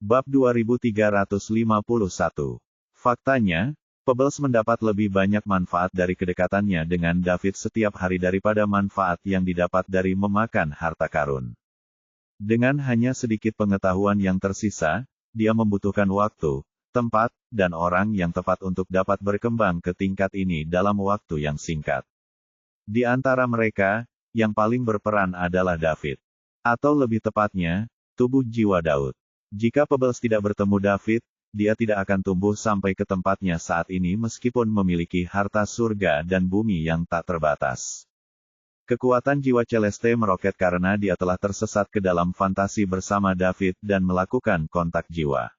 Bab 2351. Faktanya, Pebbles mendapat lebih banyak manfaat dari kedekatannya dengan David setiap hari daripada manfaat yang didapat dari memakan harta karun. Dengan hanya sedikit pengetahuan yang tersisa, dia membutuhkan waktu, tempat, dan orang yang tepat untuk dapat berkembang ke tingkat ini dalam waktu yang singkat. Di antara mereka, yang paling berperan adalah David. Atau lebih tepatnya, tubuh jiwa Daud. Jika Pebbles tidak bertemu David, dia tidak akan tumbuh sampai ke tempatnya saat ini meskipun memiliki harta surga dan bumi yang tak terbatas. Kekuatan jiwa Celeste meroket karena dia telah tersesat ke dalam fantasi bersama David dan melakukan kontak jiwa.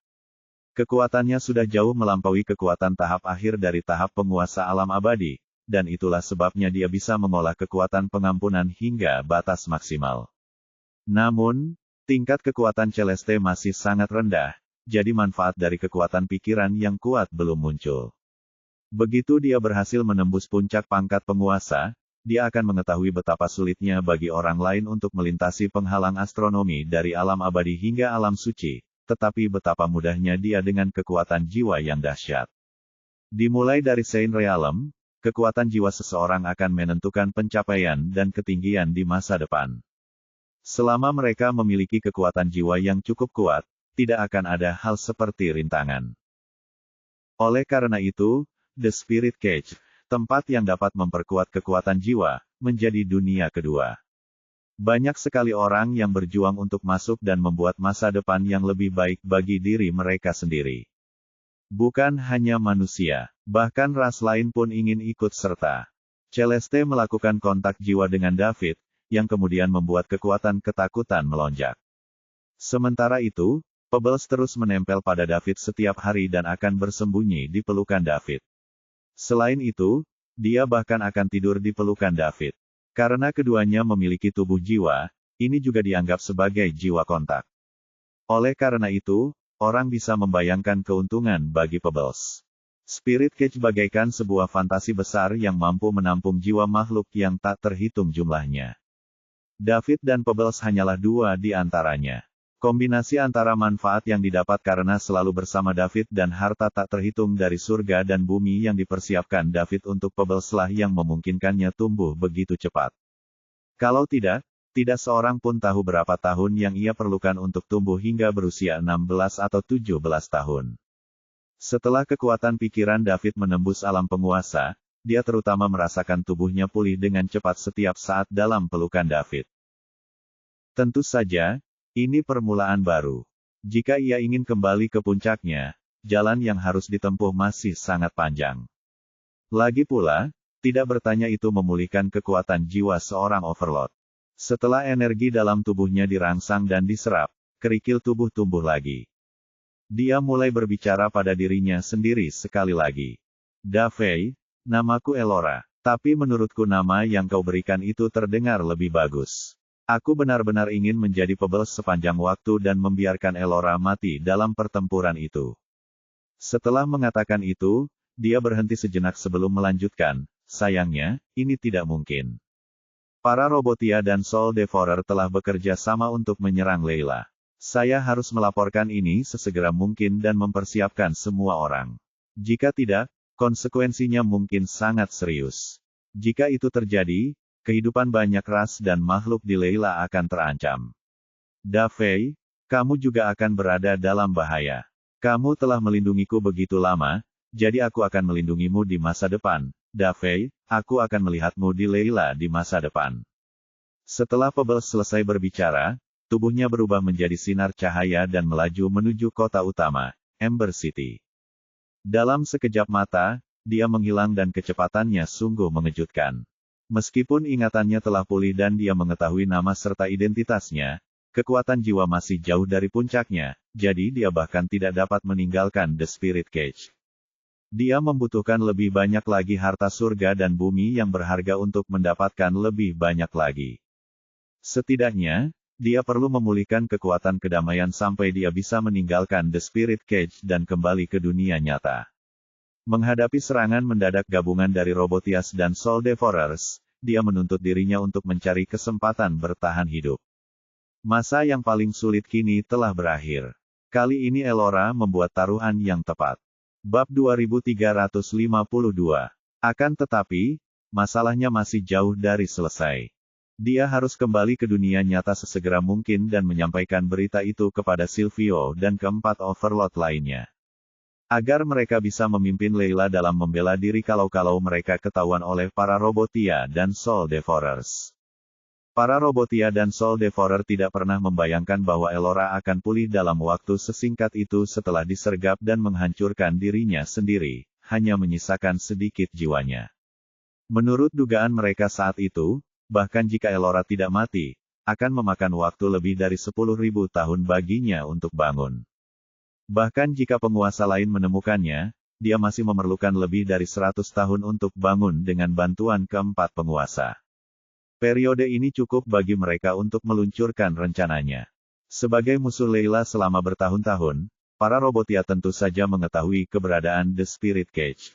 Kekuatannya sudah jauh melampaui kekuatan tahap akhir dari tahap penguasa alam abadi, dan itulah sebabnya dia bisa mengolah kekuatan pengampunan hingga batas maksimal. Namun, tingkat kekuatan Celeste masih sangat rendah, jadi manfaat dari kekuatan pikiran yang kuat belum muncul. Begitu dia berhasil menembus puncak pangkat penguasa, dia akan mengetahui betapa sulitnya bagi orang lain untuk melintasi penghalang astronomi dari alam abadi hingga alam suci, tetapi betapa mudahnya dia dengan kekuatan jiwa yang dahsyat. Dimulai dari Saint Realm, kekuatan jiwa seseorang akan menentukan pencapaian dan ketinggian di masa depan. Selama mereka memiliki kekuatan jiwa yang cukup kuat, tidak akan ada hal seperti rintangan. Oleh karena itu, The Spirit Cage, tempat yang dapat memperkuat kekuatan jiwa, menjadi dunia kedua. Banyak sekali orang yang berjuang untuk masuk dan membuat masa depan yang lebih baik bagi diri mereka sendiri. Bukan hanya manusia, bahkan ras lain pun ingin ikut serta. Celeste melakukan kontak jiwa dengan David, yang kemudian membuat kekuatan ketakutan melonjak. Sementara itu, Pebbles terus menempel pada David setiap hari dan akan bersembunyi di pelukan David. Selain itu, dia bahkan akan tidur di pelukan David. Karena keduanya memiliki tubuh jiwa, ini juga dianggap sebagai jiwa kontak. Oleh karena itu, orang bisa membayangkan keuntungan bagi Pebbles. Spirit Cage bagaikan sebuah fantasi besar yang mampu menampung jiwa makhluk yang tak terhitung jumlahnya. David dan Pebbles hanyalah dua di antaranya. Kombinasi antara manfaat yang didapat karena selalu bersama David dan harta tak terhitung dari surga dan bumi yang dipersiapkan David untuk Pebbles lah yang memungkinkannya tumbuh begitu cepat. Kalau tidak seorang pun tahu berapa tahun yang ia perlukan untuk tumbuh hingga berusia 16 atau 17 tahun. Setelah kekuatan pikiran David menembus alam penguasa, dia terutama merasakan tubuhnya pulih dengan cepat setiap saat dalam pelukan David. Tentu saja, ini permulaan baru. Jika ia ingin kembali ke puncaknya, jalan yang harus ditempuh masih sangat panjang. Lagi pula, tidak bertanya itu memulihkan kekuatan jiwa seorang overlord. Setelah energi dalam tubuhnya dirangsang dan diserap, kerikil tubuh tumbuh lagi. Dia mulai berbicara pada dirinya sendiri sekali lagi. David, namaku Elora, tapi menurutku nama yang kau berikan itu terdengar lebih bagus. Aku benar-benar ingin menjadi Pebbles sepanjang waktu dan membiarkan Elora mati dalam pertempuran itu. Setelah mengatakan itu, dia berhenti sejenak sebelum melanjutkan, sayangnya, ini tidak mungkin. Para Robotia dan Soul Devourer telah bekerja sama untuk menyerang Layla. Saya harus melaporkan ini sesegera mungkin dan mempersiapkan semua orang. Jika tidak, konsekuensinya mungkin sangat serius. Jika itu terjadi, kehidupan banyak ras dan makhluk di Layla akan terancam. David, kamu juga akan berada dalam bahaya. Kamu telah melindungiku begitu lama, jadi aku akan melindungimu di masa depan. David, aku akan melihatmu di Layla di masa depan. Setelah Pebbles selesai berbicara, tubuhnya berubah menjadi sinar cahaya dan melaju menuju kota utama, Ember City. Dalam sekejap mata, dia menghilang dan kecepatannya sungguh mengejutkan. Meskipun ingatannya telah pulih dan dia mengetahui nama serta identitasnya, kekuatan jiwa masih jauh dari puncaknya, jadi dia bahkan tidak dapat meninggalkan The Spirit Cage. Dia membutuhkan lebih banyak lagi harta surga dan bumi yang berharga untuk mendapatkan lebih banyak lagi. Setidaknya, dia perlu memulihkan kekuatan kedamaian sampai dia bisa meninggalkan The Spirit Cage dan kembali ke dunia nyata. Menghadapi serangan mendadak gabungan dari Robotias dan Soul Devourers, dia menuntut dirinya untuk mencari kesempatan bertahan hidup. Masa yang paling sulit kini telah berakhir. Kali ini Elora membuat taruhan yang tepat. Bab 2352. Akan tetapi, masalahnya masih jauh dari selesai. Dia harus kembali ke dunia nyata sesegera mungkin dan menyampaikan berita itu kepada Silvio dan keempat overlord lainnya. Agar mereka bisa memimpin Layla dalam membela diri kalau mereka ketahuan oleh para Robotia dan Soul Devourers. Para Robotia dan Soul Devourer tidak pernah membayangkan bahwa Elora akan pulih dalam waktu sesingkat itu setelah disergap dan menghancurkan dirinya sendiri, hanya menyisakan sedikit jiwanya. Menurut dugaan mereka saat itu, bahkan jika Elora tidak mati, akan memakan waktu lebih dari 10.000 tahun baginya untuk bangun. Bahkan jika penguasa lain menemukannya, dia masih memerlukan lebih dari 100 tahun untuk bangun dengan bantuan keempat penguasa. Periode ini cukup bagi mereka untuk meluncurkan rencananya. Sebagai musuh Layla selama bertahun-tahun, para Robotia tentu saja mengetahui keberadaan The Spirit Cage.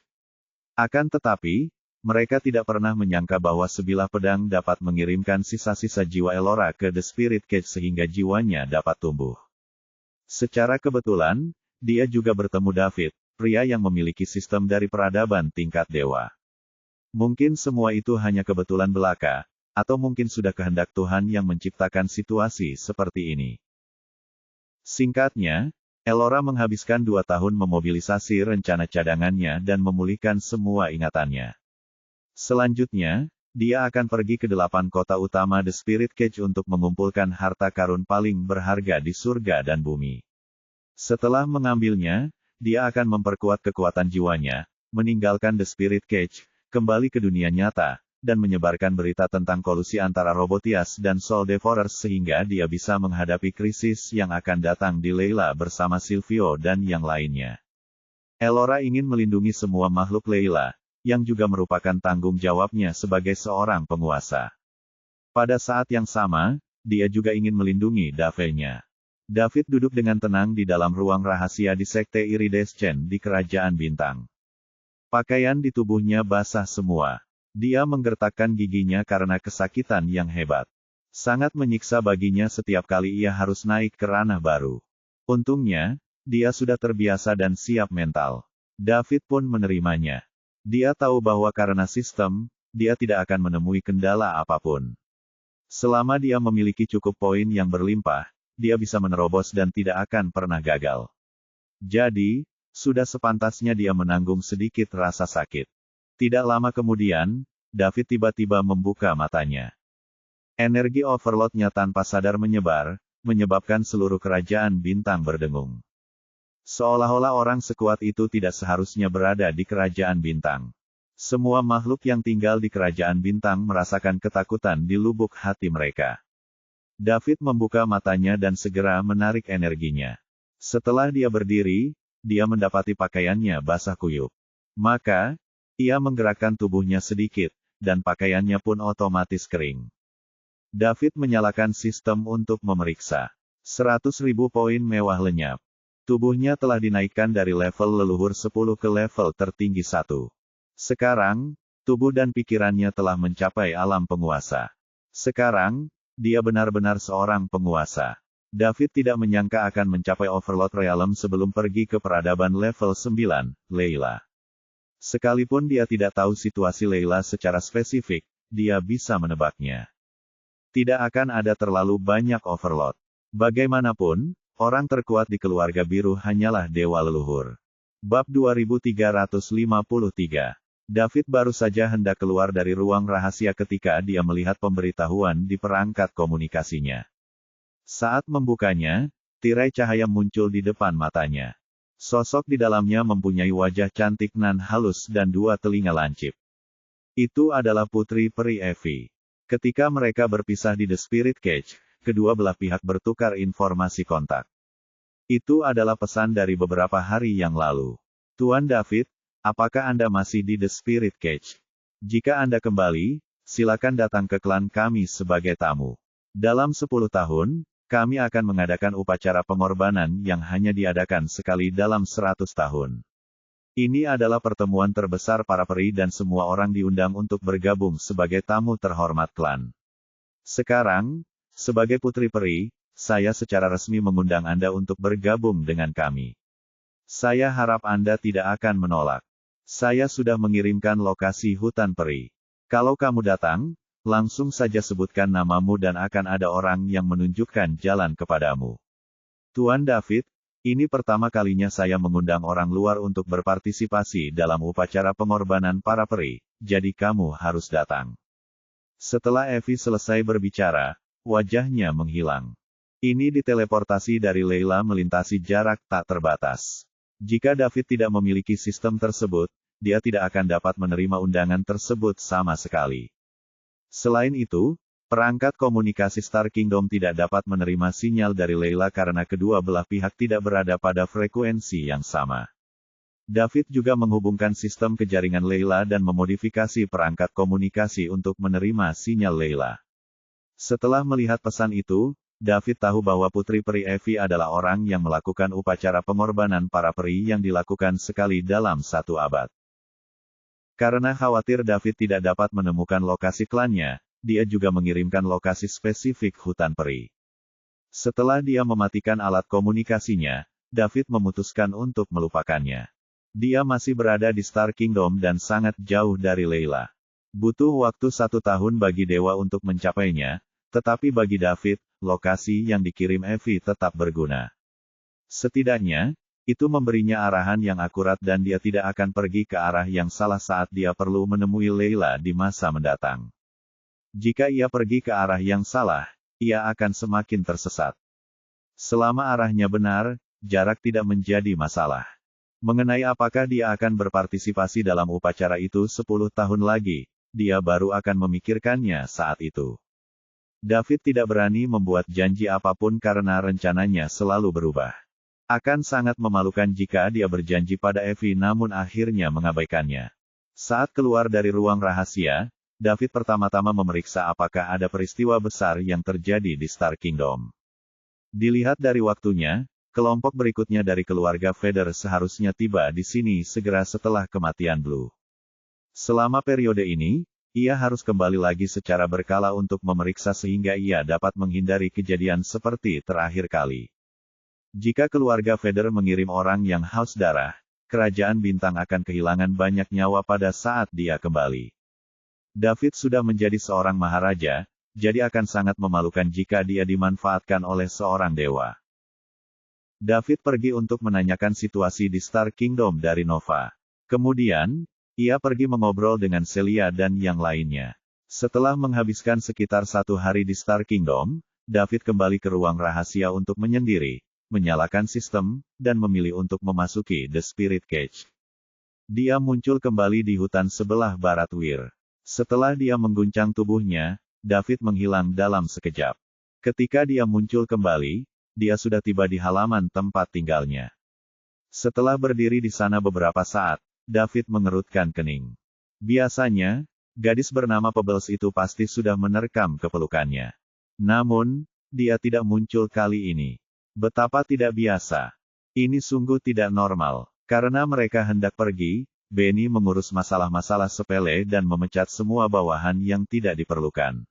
Akan tetapi, mereka tidak pernah menyangka bahwa sebilah pedang dapat mengirimkan sisa-sisa jiwa Elora ke The Spirit Cage sehingga jiwanya dapat tumbuh. Secara kebetulan, dia juga bertemu David, pria yang memiliki sistem dari peradaban tingkat dewa. Mungkin semua itu hanya kebetulan belaka, atau mungkin sudah kehendak Tuhan yang menciptakan situasi seperti ini. Singkatnya, Elora menghabiskan 2 tahun memobilisasi rencana cadangannya dan memulihkan semua ingatannya. Selanjutnya, dia akan pergi ke 8 kota utama The Spirit Cage untuk mengumpulkan harta karun paling berharga di surga dan bumi. Setelah mengambilnya, dia akan memperkuat kekuatan jiwanya, meninggalkan The Spirit Cage, kembali ke dunia nyata, dan menyebarkan berita tentang kolusi antara Robotias dan Soul Devourers sehingga dia bisa menghadapi krisis yang akan datang di Layla bersama Silvio dan yang lainnya. Elora ingin melindungi semua makhluk Layla, yang juga merupakan tanggung jawabnya sebagai seorang penguasa. Pada saat yang sama, dia juga ingin melindungi Davenya. David duduk dengan tenang di dalam ruang rahasia di Sekte Iridescent di Kerajaan Bintang. Pakaian di tubuhnya basah semua. Dia menggertakkan giginya karena kesakitan yang hebat. Sangat menyiksa baginya setiap kali ia harus naik ke ranah baru. Untungnya, dia sudah terbiasa dan siap mental. David pun menerimanya. Dia tahu bahwa karena sistem, dia tidak akan menemui kendala apapun. Selama dia memiliki cukup poin yang berlimpah, dia bisa menerobos dan tidak akan pernah gagal. Jadi, sudah sepantasnya dia menanggung sedikit rasa sakit. Tidak lama kemudian, David tiba-tiba membuka matanya. Energi overload-nya tanpa sadar menyebar, menyebabkan seluruh kerajaan bintang berdengung. Seolah-olah orang sekuat itu tidak seharusnya berada di kerajaan bintang. Semua makhluk yang tinggal di kerajaan bintang merasakan ketakutan di lubuk hati mereka. David membuka matanya dan segera menarik energinya. Setelah dia berdiri, dia mendapati pakaiannya basah kuyup. Maka, ia menggerakkan tubuhnya sedikit, dan pakaiannya pun otomatis kering. David menyalakan sistem untuk memeriksa. 100.000 poin mewah lenyap. Tubuhnya telah dinaikkan dari level leluhur 10 ke level tertinggi 1. Sekarang, tubuh dan pikirannya telah mencapai alam penguasa. Sekarang, dia benar-benar seorang penguasa. David tidak menyangka akan mencapai Overlord Realm sebelum pergi ke peradaban level 9, Layla. Sekalipun dia tidak tahu situasi Layla secara spesifik, dia bisa menebaknya. Tidak akan ada terlalu banyak Overlord. Bagaimanapun, orang terkuat di keluarga biru hanyalah dewa leluhur. Bab 2353. David baru saja hendak keluar dari ruang rahasia ketika dia melihat pemberitahuan di perangkat komunikasinya. Saat membukanya, tirai cahaya muncul di depan matanya. Sosok di dalamnya mempunyai wajah cantik nan halus dan 2 telinga lancip. Itu adalah Putri Peri Evie. Ketika mereka berpisah di The Spirit Cage, kedua belah pihak bertukar informasi kontak. Itu adalah pesan dari beberapa hari yang lalu. Tuan David, apakah Anda masih di The Spirit Cage? Jika Anda kembali, silakan datang ke klan kami sebagai tamu. Dalam 10 tahun, kami akan mengadakan upacara pengorbanan yang hanya diadakan sekali dalam 100 tahun. Ini adalah pertemuan terbesar para peri dan semua orang diundang untuk bergabung sebagai tamu terhormat klan. Sekarang, sebagai putri peri, saya secara resmi mengundang Anda untuk bergabung dengan kami. Saya harap Anda tidak akan menolak. Saya sudah mengirimkan lokasi hutan peri. Kalau kamu datang, langsung saja sebutkan namamu dan akan ada orang yang menunjukkan jalan kepadamu. Tuan David, ini pertama kalinya saya mengundang orang luar untuk berpartisipasi dalam upacara pengorbanan para peri, jadi kamu harus datang. Setelah Evie selesai berbicara, wajahnya menghilang. Ini diteleportasi dari Layla melintasi jarak tak terbatas. Jika David tidak memiliki sistem tersebut, dia tidak akan dapat menerima undangan tersebut sama sekali. Selain itu, perangkat komunikasi Star Kingdom tidak dapat menerima sinyal dari Layla karena kedua belah pihak tidak berada pada frekuensi yang sama. David juga menghubungkan sistem ke jaringan Layla dan memodifikasi perangkat komunikasi untuk menerima sinyal Layla. Setelah melihat pesan itu, David tahu bahwa Putri Peri Evie adalah orang yang melakukan upacara pengorbanan para peri yang dilakukan sekali dalam 1 abad. Karena khawatir David tidak dapat menemukan lokasi klannya, dia juga mengirimkan lokasi spesifik hutan peri. Setelah dia mematikan alat komunikasinya, David memutuskan untuk melupakannya. Dia masih berada di Star Kingdom dan sangat jauh dari Layla. Butuh waktu 1 tahun bagi dewa untuk mencapainya, tetapi bagi David, lokasi yang dikirim Evie tetap berguna. Setidaknya, itu memberinya arahan yang akurat dan dia tidak akan pergi ke arah yang salah saat dia perlu menemui Layla di masa mendatang. Jika ia pergi ke arah yang salah, ia akan semakin tersesat. Selama arahnya benar, jarak tidak menjadi masalah. Mengenai apakah dia akan berpartisipasi dalam upacara itu 10 tahun lagi, dia baru akan memikirkannya saat itu. David tidak berani membuat janji apapun karena rencananya selalu berubah. Akan sangat memalukan jika dia berjanji pada Evie namun akhirnya mengabaikannya. Saat keluar dari ruang rahasia, David pertama-tama memeriksa apakah ada peristiwa besar yang terjadi di Star Kingdom. Dilihat dari waktunya, kelompok berikutnya dari keluarga Vader seharusnya tiba di sini segera setelah kematian Blue. Selama periode ini, ia harus kembali lagi secara berkala untuk memeriksa sehingga ia dapat menghindari kejadian seperti terakhir kali. Jika keluarga Vader mengirim orang yang haus darah, kerajaan bintang akan kehilangan banyak nyawa pada saat dia kembali. David sudah menjadi seorang maharaja, jadi akan sangat memalukan jika dia dimanfaatkan oleh seorang dewa. David pergi untuk menanyakan situasi di Star Kingdom dari Nova. Kemudian, ia pergi mengobrol dengan Celia dan yang lainnya. Setelah menghabiskan sekitar 1 hari di Star Kingdom, David kembali ke ruang rahasia untuk menyendiri, menyalakan sistem, dan memilih untuk memasuki The Spirit Cage. Dia muncul kembali di hutan sebelah barat Wir. Setelah dia mengguncang tubuhnya, David menghilang dalam sekejap. Ketika dia muncul kembali, dia sudah tiba di halaman tempat tinggalnya. Setelah berdiri di sana beberapa saat, David mengerutkan kening. Biasanya, gadis bernama Pebbles itu pasti sudah menerkam kepelukannya. Namun, dia tidak muncul kali ini. Betapa tidak biasa. Ini sungguh tidak normal. Karena mereka hendak pergi, Benny mengurus masalah-masalah sepele dan memecat semua bawahan yang tidak diperlukan.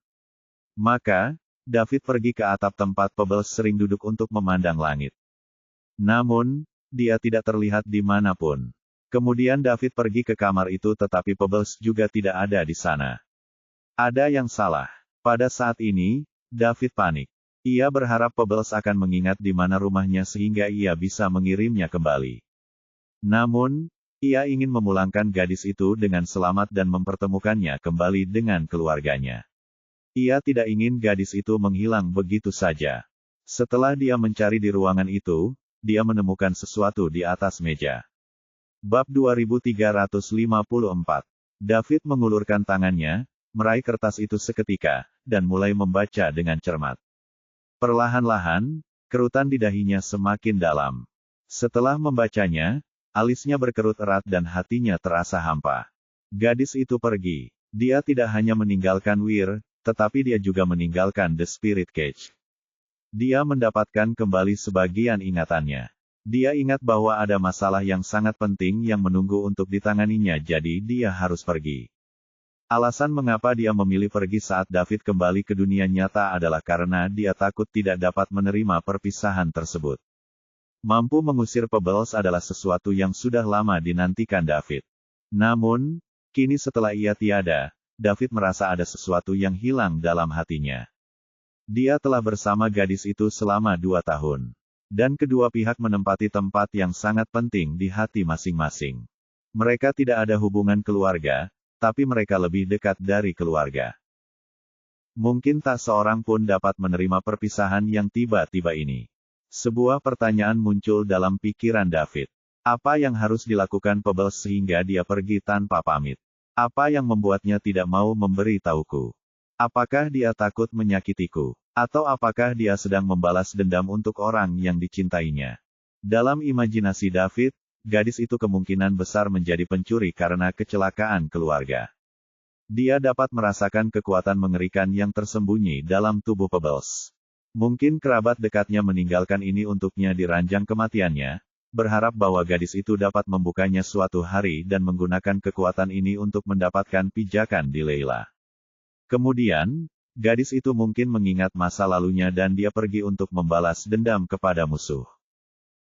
Maka, David pergi ke atap tempat Pebbles sering duduk untuk memandang langit. Namun, dia tidak terlihat di manapun. Kemudian David pergi ke kamar itu tetapi Pebbles juga tidak ada di sana. Ada yang salah. Pada saat ini, David panik. Ia berharap Pebbles akan mengingat di mana rumahnya sehingga ia bisa mengirimnya kembali. Namun, ia ingin memulangkan gadis itu dengan selamat dan mempertemukannya kembali dengan keluarganya. Ia tidak ingin gadis itu menghilang begitu saja. Setelah dia mencari di ruangan itu, dia menemukan sesuatu di atas meja. Bab 2354. David mengulurkan tangannya, meraih kertas itu seketika, dan mulai membaca dengan cermat. Perlahan-lahan, kerutan di dahinya semakin dalam. Setelah membacanya, alisnya berkerut erat dan hatinya terasa hampa. Gadis itu pergi. Dia tidak hanya meninggalkan Wir, tetapi dia juga meninggalkan The Spirit Cage. Dia mendapatkan kembali sebagian ingatannya. Dia ingat bahwa ada masalah yang sangat penting yang menunggu untuk ditanganinya jadi dia harus pergi. Alasan mengapa dia memilih pergi saat David kembali ke dunia nyata adalah karena dia takut tidak dapat menerima perpisahan tersebut. Mampu mengusir Pebbles adalah sesuatu yang sudah lama dinantikan David. Namun, kini setelah ia tiada, David merasa ada sesuatu yang hilang dalam hatinya. Dia telah bersama gadis itu selama 2 tahun. Dan kedua pihak menempati tempat yang sangat penting di hati masing-masing. Mereka tidak ada hubungan keluarga, tapi mereka lebih dekat dari keluarga. Mungkin tak seorang pun dapat menerima perpisahan yang tiba-tiba ini. Sebuah pertanyaan muncul dalam pikiran David. Apa yang harus dilakukan Pebbles sehingga dia pergi tanpa pamit? Apa yang membuatnya tidak mau memberi tahuku? Apakah dia takut menyakitiku? Atau apakah dia sedang membalas dendam untuk orang yang dicintainya? Dalam imajinasi David, gadis itu kemungkinan besar menjadi pencuri karena kecelakaan keluarga. Dia dapat merasakan kekuatan mengerikan yang tersembunyi dalam tubuh Pebbles. Mungkin kerabat dekatnya meninggalkan ini untuknya di ranjang kematiannya, berharap bahwa gadis itu dapat membukanya suatu hari dan menggunakan kekuatan ini untuk mendapatkan pijakan di Leila. Kemudian, gadis itu mungkin mengingat masa lalunya dan dia pergi untuk membalas dendam kepada musuh.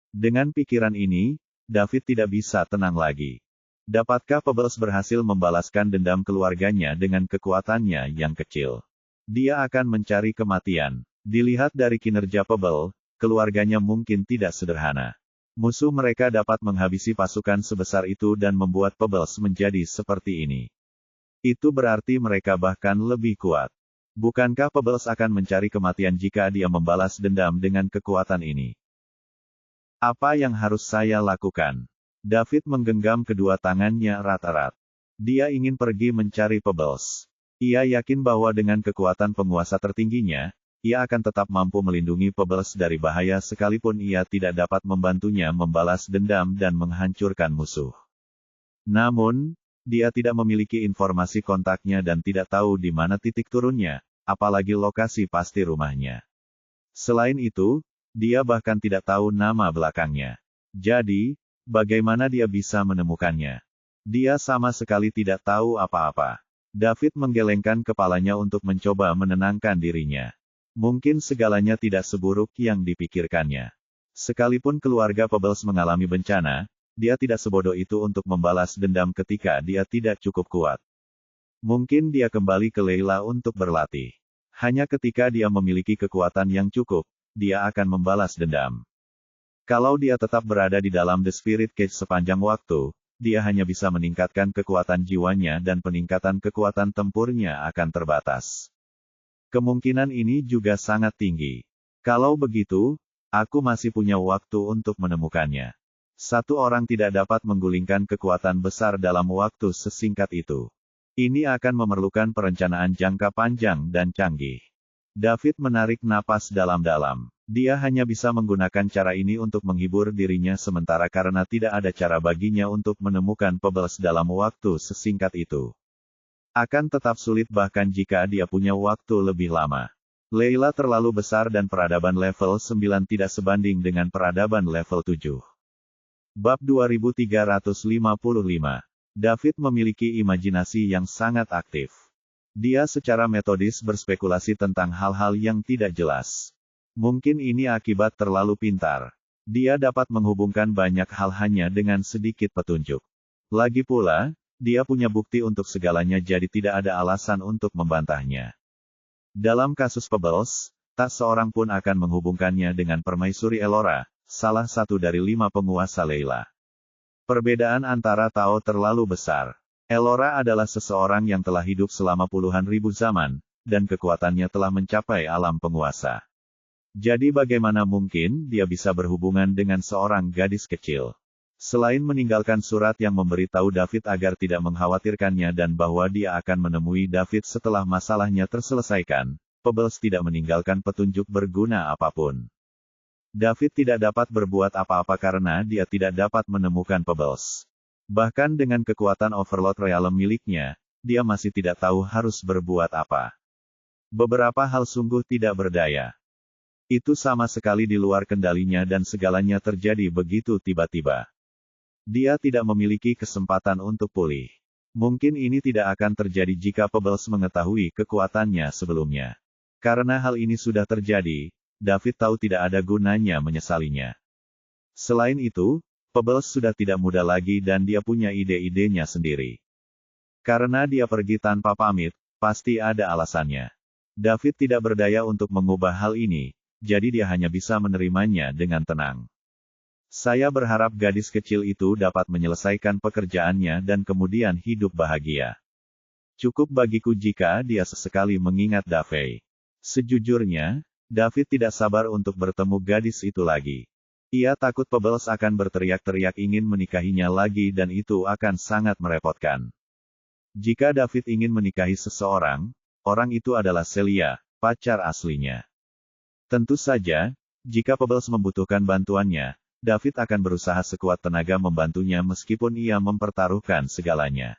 Dengan pikiran ini, David tidak bisa tenang lagi. Dapatkah Pebbles berhasil membalaskan dendam keluarganya dengan kekuatannya yang kecil? Dia akan mencari kematian. Dilihat dari kinerja Pebbles, keluarganya mungkin tidak sederhana. Musuh mereka dapat menghabisi pasukan sebesar itu dan membuat Pebbles menjadi seperti ini. Itu berarti mereka bahkan lebih kuat. Bukankah Pebbles akan mencari kematian jika dia membalas dendam dengan kekuatan ini? Apa yang harus saya lakukan? David menggenggam kedua tangannya erat-erat. Dia ingin pergi mencari Pebbles. Ia yakin bahwa dengan kekuatan penguasa tertingginya, ia akan tetap mampu melindungi Pebbles dari bahaya sekalipun ia tidak dapat membantunya membalas dendam dan menghancurkan musuh. Namun, dia tidak memiliki informasi kontaknya dan tidak tahu di mana titik turunnya, apalagi lokasi pasti rumahnya. Selain itu, dia bahkan tidak tahu nama belakangnya. Jadi, bagaimana dia bisa menemukannya? Dia sama sekali tidak tahu apa-apa. David menggelengkan kepalanya untuk mencoba menenangkan dirinya. Mungkin segalanya tidak seburuk yang dipikirkannya. Sekalipun keluarga Pebbles mengalami bencana, dia tidak sebodoh itu untuk membalas dendam ketika dia tidak cukup kuat. Mungkin dia kembali ke Leila untuk berlatih. Hanya ketika dia memiliki kekuatan yang cukup, dia akan membalas dendam. Kalau dia tetap berada di dalam The Spirit Cage sepanjang waktu, dia hanya bisa meningkatkan kekuatan jiwanya dan peningkatan kekuatan tempurnya akan terbatas. Kemungkinan ini juga sangat tinggi. Kalau begitu, aku masih punya waktu untuk menemukannya. Satu orang tidak dapat menggulingkan kekuatan besar dalam waktu sesingkat itu. Ini akan memerlukan perencanaan jangka panjang dan canggih. David menarik napas dalam-dalam. Dia hanya bisa menggunakan cara ini untuk menghibur dirinya sementara karena tidak ada cara baginya untuk menemukan Pebbles dalam waktu sesingkat itu. Akan tetap sulit bahkan jika dia punya waktu lebih lama. Leila terlalu besar dan peradaban level 9 tidak sebanding dengan peradaban level 7. Bab 2355. David memiliki imajinasi yang sangat aktif. Dia secara metodis berspekulasi tentang hal-hal yang tidak jelas. Mungkin ini akibat terlalu pintar. Dia dapat menghubungkan banyak hal hanya dengan sedikit petunjuk. Lagi pula, dia punya bukti untuk segalanya jadi tidak ada alasan untuk membantahnya. Dalam kasus Pebbles, tak seorang pun akan menghubungkannya dengan Permaisuri Elora, salah satu dari 5 penguasa Leila. Perbedaan antara Tao terlalu besar. Elora adalah seseorang yang telah hidup selama puluhan ribu zaman, dan kekuatannya telah mencapai alam penguasa. Jadi bagaimana mungkin dia bisa berhubungan dengan seorang gadis kecil? Selain meninggalkan surat yang memberitahu David agar tidak mengkhawatirkannya dan bahwa dia akan menemui David setelah masalahnya terselesaikan, Pebbles tidak meninggalkan petunjuk berguna apapun. David tidak dapat berbuat apa-apa karena dia tidak dapat menemukan Pebbles. Bahkan dengan kekuatan Overlord Realm miliknya, dia masih tidak tahu harus berbuat apa. Beberapa hal sungguh tidak berdaya. Itu sama sekali di luar kendalinya dan segalanya terjadi begitu tiba-tiba. Dia tidak memiliki kesempatan untuk pulih. Mungkin ini tidak akan terjadi jika Pebbles mengetahui kekuatannya sebelumnya. Karena hal ini sudah terjadi, David tahu tidak ada gunanya menyesalinya. Selain itu, Pebbles sudah tidak muda lagi dan dia punya ide-idenya sendiri. Karena dia pergi tanpa pamit, pasti ada alasannya. David tidak berdaya untuk mengubah hal ini, jadi dia hanya bisa menerimanya dengan tenang. Saya berharap gadis kecil itu dapat menyelesaikan pekerjaannya dan kemudian hidup bahagia. Cukup bagiku jika dia sesekali mengingat Davey. Sejujurnya, David tidak sabar untuk bertemu gadis itu lagi. Ia takut Pebbles akan berteriak-teriak ingin menikahinya lagi dan itu akan sangat merepotkan. Jika David ingin menikahi seseorang, orang itu adalah Celia, pacar aslinya. Tentu saja, jika Pebbles membutuhkan bantuannya, David akan berusaha sekuat tenaga membantunya meskipun ia mempertaruhkan segalanya.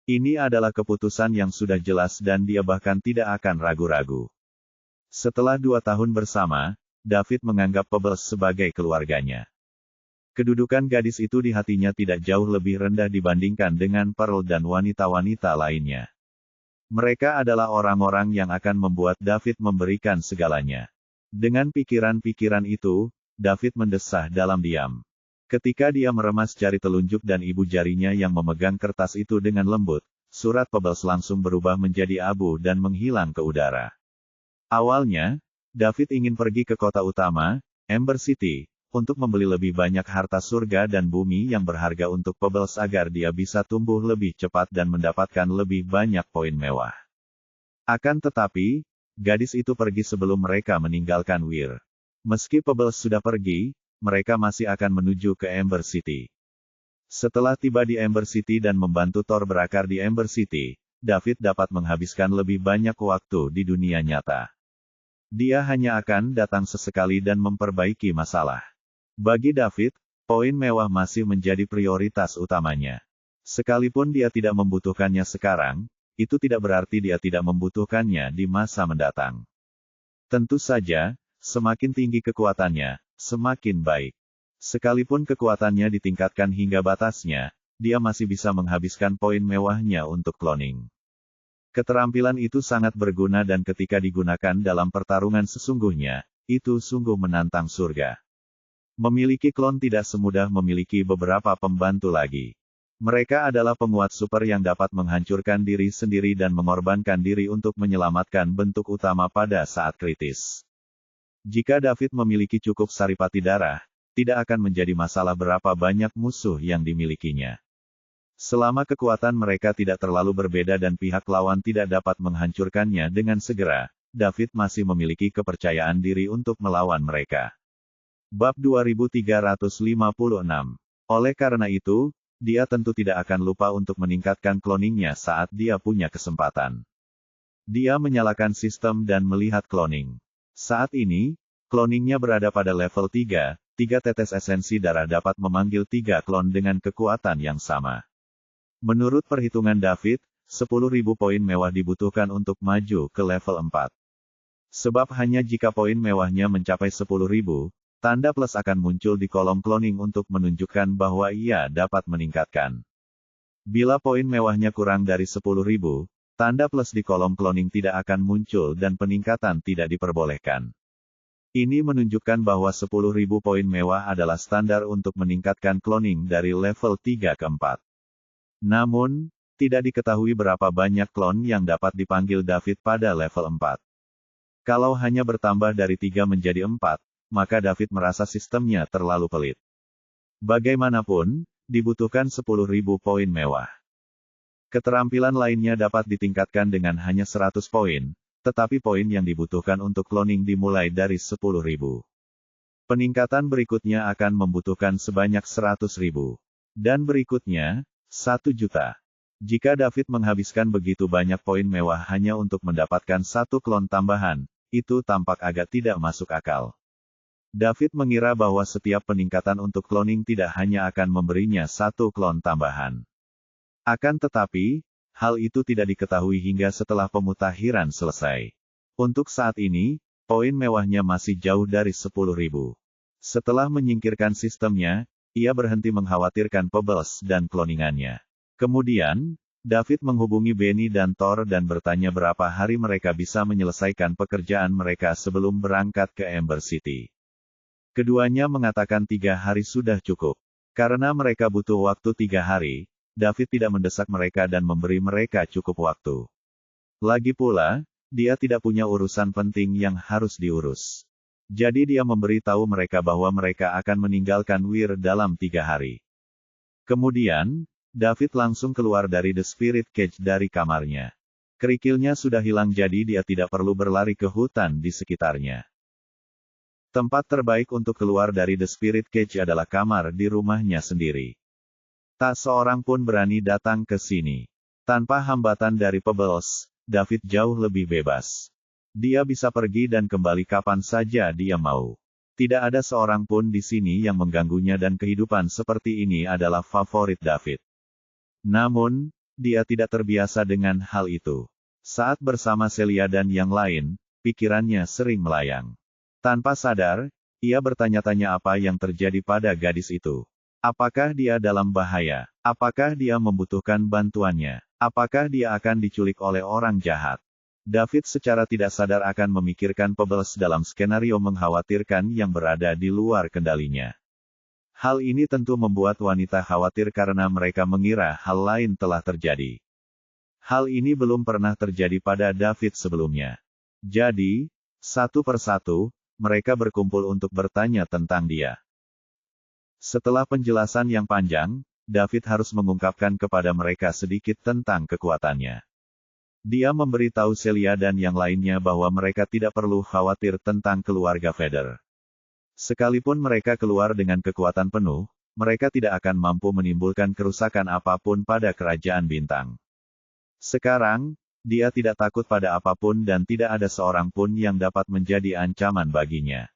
Ini adalah keputusan yang sudah jelas dan dia bahkan tidak akan ragu-ragu. Setelah 2 tahun bersama, David menganggap Pebbles sebagai keluarganya. Kedudukan gadis itu di hatinya tidak jauh lebih rendah dibandingkan dengan Pearl dan wanita-wanita lainnya. Mereka adalah orang-orang yang akan membuat David memberikan segalanya. Dengan pikiran-pikiran itu, David mendesah dalam diam. Ketika dia meremas jari telunjuk dan ibu jarinya yang memegang kertas itu dengan lembut, surat Pebbles langsung berubah menjadi abu dan menghilang ke udara. Awalnya, David ingin pergi ke kota utama, Ember City, untuk membeli lebih banyak harta surga dan bumi yang berharga untuk Pebbles agar dia bisa tumbuh lebih cepat dan mendapatkan lebih banyak poin mewah. Akan tetapi, gadis itu pergi sebelum mereka meninggalkan Weir. Meski Pebbles sudah pergi, mereka masih akan menuju ke Ember City. Setelah tiba di Ember City dan membantu Thor berakar di Ember City, David dapat menghabiskan lebih banyak waktu di dunia nyata. Dia hanya akan datang sesekali dan memperbaiki masalah. Bagi David, poin mewah masih menjadi prioritas utamanya. Sekalipun dia tidak membutuhkannya sekarang, itu tidak berarti dia tidak membutuhkannya di masa mendatang. Tentu saja, semakin tinggi kekuatannya, semakin baik. Sekalipun kekuatannya ditingkatkan hingga batasnya, dia masih bisa menghabiskan poin mewahnya untuk cloning. Keterampilan itu sangat berguna dan ketika digunakan dalam pertarungan sesungguhnya, itu sungguh menantang surga. Memiliki klon tidak semudah memiliki beberapa pembantu lagi. Mereka adalah penguat super yang dapat menghancurkan diri sendiri dan mengorbankan diri untuk menyelamatkan bentuk utama pada saat kritis. Jika David memiliki cukup saripati darah, tidak akan menjadi masalah berapa banyak musuh yang dimilikinya. Selama kekuatan mereka tidak terlalu berbeda dan pihak lawan tidak dapat menghancurkannya dengan segera, David masih memiliki kepercayaan diri untuk melawan mereka. Bab 2356. Oleh karena itu, dia tentu tidak akan lupa untuk meningkatkan cloningnya saat dia punya kesempatan. Dia menyalakan sistem dan melihat cloning. Saat ini, cloningnya berada pada level 3, 3 tetes esensi darah dapat memanggil 3 klon dengan kekuatan yang sama. Menurut perhitungan David, 10.000 poin mewah dibutuhkan untuk maju ke level 4. Sebab hanya jika poin mewahnya mencapai 10.000, tanda plus akan muncul di kolom cloning untuk menunjukkan bahwa ia dapat meningkatkan. Bila poin mewahnya kurang dari 10.000, tanda plus di kolom cloning tidak akan muncul dan peningkatan tidak diperbolehkan. Ini menunjukkan bahwa 10.000 poin mewah adalah standar untuk meningkatkan cloning dari level 3 ke 4. Namun, tidak diketahui berapa banyak klon yang dapat dipanggil David pada level 4. Kalau hanya bertambah dari 3 menjadi 4, maka David merasa sistemnya terlalu pelit. Bagaimanapun, dibutuhkan 10.000 poin mewah. Keterampilan lainnya dapat ditingkatkan dengan hanya 100 poin, tetapi poin yang dibutuhkan untuk cloning dimulai dari 10.000. Peningkatan berikutnya akan membutuhkan sebanyak 100.000. Dan berikutnya, 1 juta. Jika David menghabiskan begitu banyak poin mewah hanya untuk mendapatkan 1 klon tambahan, itu tampak agak tidak masuk akal. David mengira bahwa setiap peningkatan untuk cloning tidak hanya akan memberinya 1 klon tambahan. Akan tetapi, hal itu tidak diketahui hingga setelah pemutakhiran selesai. Untuk saat ini, poin mewahnya masih jauh dari 10.000. Setelah menyingkirkan sistemnya, ia berhenti mengkhawatirkan Pebbles dan cloningannya. Kemudian, David menghubungi Benny dan Thor dan bertanya berapa hari mereka bisa menyelesaikan pekerjaan mereka sebelum berangkat ke Ember City. Keduanya mengatakan 3 hari sudah cukup. Karena mereka butuh waktu 3 hari, David tidak mendesak mereka dan memberi mereka cukup waktu. Lagi pula, dia tidak punya urusan penting yang harus diurus. Jadi dia memberitahu mereka bahwa mereka akan meninggalkan Weir dalam 3 hari. Kemudian, David langsung keluar dari The Spirit Cage dari kamarnya. Kerikilnya sudah hilang jadi dia tidak perlu berlari ke hutan di sekitarnya. Tempat terbaik untuk keluar dari The Spirit Cage adalah kamar di rumahnya sendiri. Tak seorang pun berani datang ke sini. Tanpa hambatan dari Pebbles, David jauh lebih bebas. Dia bisa pergi dan kembali kapan saja dia mau. Tidak ada seorang pun di sini yang mengganggunya dan kehidupan seperti ini adalah favorit David. Namun, dia tidak terbiasa dengan hal itu. Saat bersama Celia dan yang lain, pikirannya sering melayang. Tanpa sadar, ia bertanya-tanya apa yang terjadi pada gadis itu. Apakah dia dalam bahaya? Apakah dia membutuhkan bantuannya? Apakah dia akan diculik oleh orang jahat? David secara tidak sadar akan memikirkan Pebbles dalam skenario mengkhawatirkan yang berada di luar kendalinya. Hal ini tentu membuat wanita khawatir karena mereka mengira hal lain telah terjadi. Hal ini belum pernah terjadi pada David sebelumnya. Jadi, satu persatu, mereka berkumpul untuk bertanya tentang dia. Setelah penjelasan yang panjang, David harus mengungkapkan kepada mereka sedikit tentang kekuatannya. Dia memberitahu Celia dan yang lainnya bahwa mereka tidak perlu khawatir tentang keluarga Vader. Sekalipun mereka keluar dengan kekuatan penuh, mereka tidak akan mampu menimbulkan kerusakan apapun pada kerajaan bintang. Sekarang, dia tidak takut pada apapun dan tidak ada seorang pun yang dapat menjadi ancaman baginya.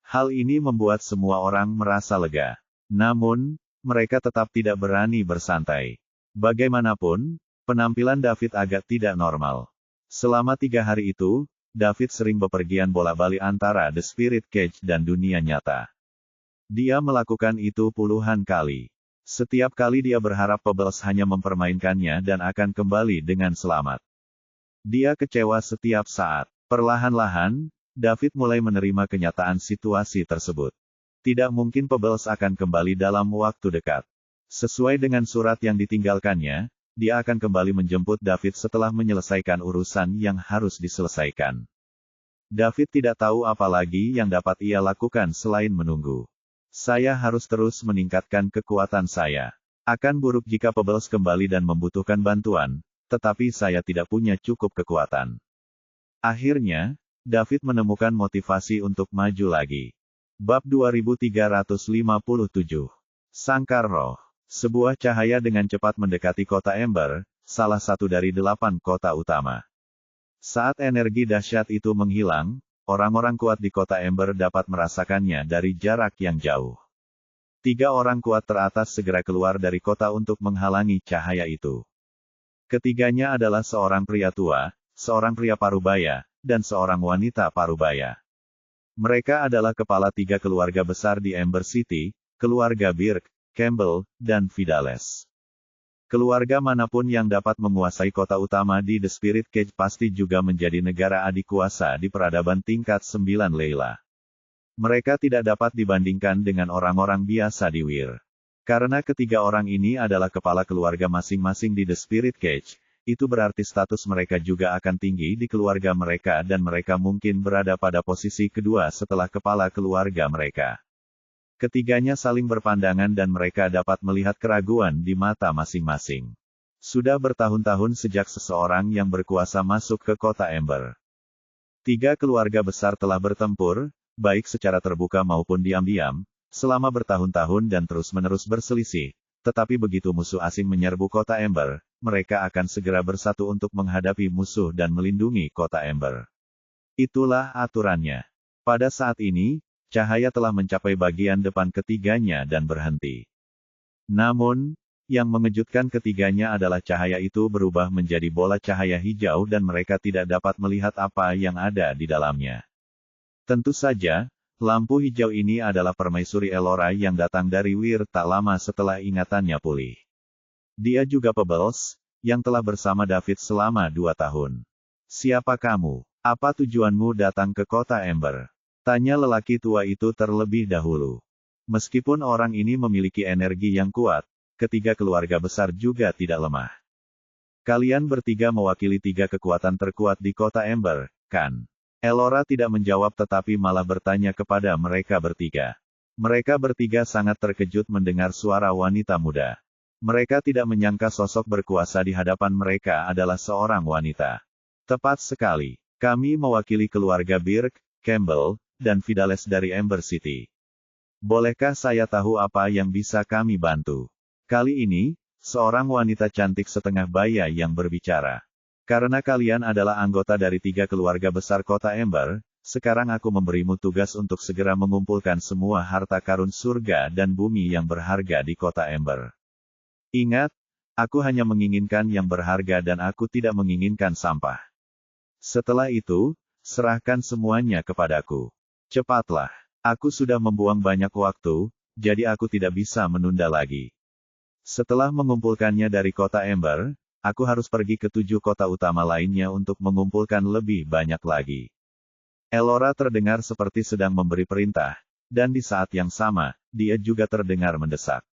Hal ini membuat semua orang merasa lega. Namun, mereka tetap tidak berani bersantai. Bagaimanapun, penampilan David agak tidak normal. Selama 3 hari itu, David sering bepergian bolak-balik antara The Spirit Cage dan dunia nyata. Dia melakukan itu puluhan kali. Setiap kali dia berharap Pebbles hanya mempermainkannya dan akan kembali dengan selamat. Dia kecewa setiap saat. Perlahan-lahan, David mulai menerima kenyataan situasi tersebut. Tidak mungkin Pebbles akan kembali dalam waktu dekat. Sesuai dengan surat yang ditinggalkannya, dia akan kembali menjemput David setelah menyelesaikan urusan yang harus diselesaikan. David tidak tahu apa lagi yang dapat ia lakukan selain menunggu. Saya harus terus meningkatkan kekuatan saya. Akan buruk jika Pebbles kembali dan membutuhkan bantuan, tetapi saya tidak punya cukup kekuatan. Akhirnya, David menemukan motivasi untuk maju lagi. Bab 2357. Sangkar Roh. Sebuah cahaya dengan cepat mendekati kota Ember, salah satu dari 8 kota utama. Saat energi dahsyat itu menghilang, orang-orang kuat di kota Ember dapat merasakannya dari jarak yang jauh. 3 orang kuat teratas segera keluar dari kota untuk menghalangi cahaya itu. Ketiganya adalah seorang pria tua, seorang pria parubaya, dan seorang wanita parubaya. Mereka adalah kepala 3 keluarga besar di Ember City, keluarga Birk, Campbell, dan Vidales. Keluarga manapun yang dapat menguasai kota utama di The Spirit Cage pasti juga menjadi negara adikuasa di peradaban tingkat 9 Leila. Mereka tidak dapat dibandingkan dengan orang-orang biasa di Weir. Karena ketiga orang ini adalah kepala keluarga masing-masing di The Spirit Cage, itu berarti status mereka juga akan tinggi di keluarga mereka dan mereka mungkin berada pada posisi kedua setelah kepala keluarga mereka. Ketiganya saling berpandangan dan mereka dapat melihat keraguan di mata masing-masing. Sudah bertahun-tahun sejak seseorang yang berkuasa masuk ke kota Ember. 3 keluarga besar telah bertempur, baik secara terbuka maupun diam-diam, selama bertahun-tahun dan terus-menerus berselisih, tetapi begitu musuh asing menyerbu kota Ember, mereka akan segera bersatu untuk menghadapi musuh dan melindungi kota Ember. Itulah aturannya. Pada saat ini, cahaya telah mencapai bagian depan ketiganya dan berhenti. Namun, yang mengejutkan ketiganya adalah cahaya itu berubah menjadi bola cahaya hijau dan mereka tidak dapat melihat apa yang ada di dalamnya. Tentu saja, lampu hijau ini adalah permaisuri Elora yang datang dari Weir tak lama setelah ingatannya pulih. Dia juga Pebbles, yang telah bersama David selama 2 tahun. Siapa kamu? Apa tujuanmu datang ke kota Ember? Tanya lelaki tua itu terlebih dahulu. Meskipun orang ini memiliki energi yang kuat, ketiga keluarga besar juga tidak lemah. Kalian bertiga mewakili 3 kekuatan terkuat di kota Ember, kan? Elora tidak menjawab tetapi malah bertanya kepada mereka bertiga. Mereka bertiga sangat terkejut mendengar suara wanita muda. Mereka tidak menyangka sosok berkuasa di hadapan mereka adalah seorang wanita. Tepat sekali. Kami mewakili keluarga Birk, Campbell, dan Vidales dari Ember City. Bolehkah saya tahu apa yang bisa kami bantu? Kali ini, seorang wanita cantik setengah baya yang berbicara. Karena kalian adalah anggota dari 3 keluarga besar kota Ember, sekarang aku memberimu tugas untuk segera mengumpulkan semua harta karun surga dan bumi yang berharga di kota Ember. Ingat, aku hanya menginginkan yang berharga dan aku tidak menginginkan sampah. Setelah itu, serahkan semuanya kepadaku. Cepatlah, aku sudah membuang banyak waktu, jadi aku tidak bisa menunda lagi. Setelah mengumpulkannya dari kota Ember, aku harus pergi ke 7 kota utama lainnya untuk mengumpulkan lebih banyak lagi. Elora terdengar seperti sedang memberi perintah, dan di saat yang sama, dia juga terdengar mendesak.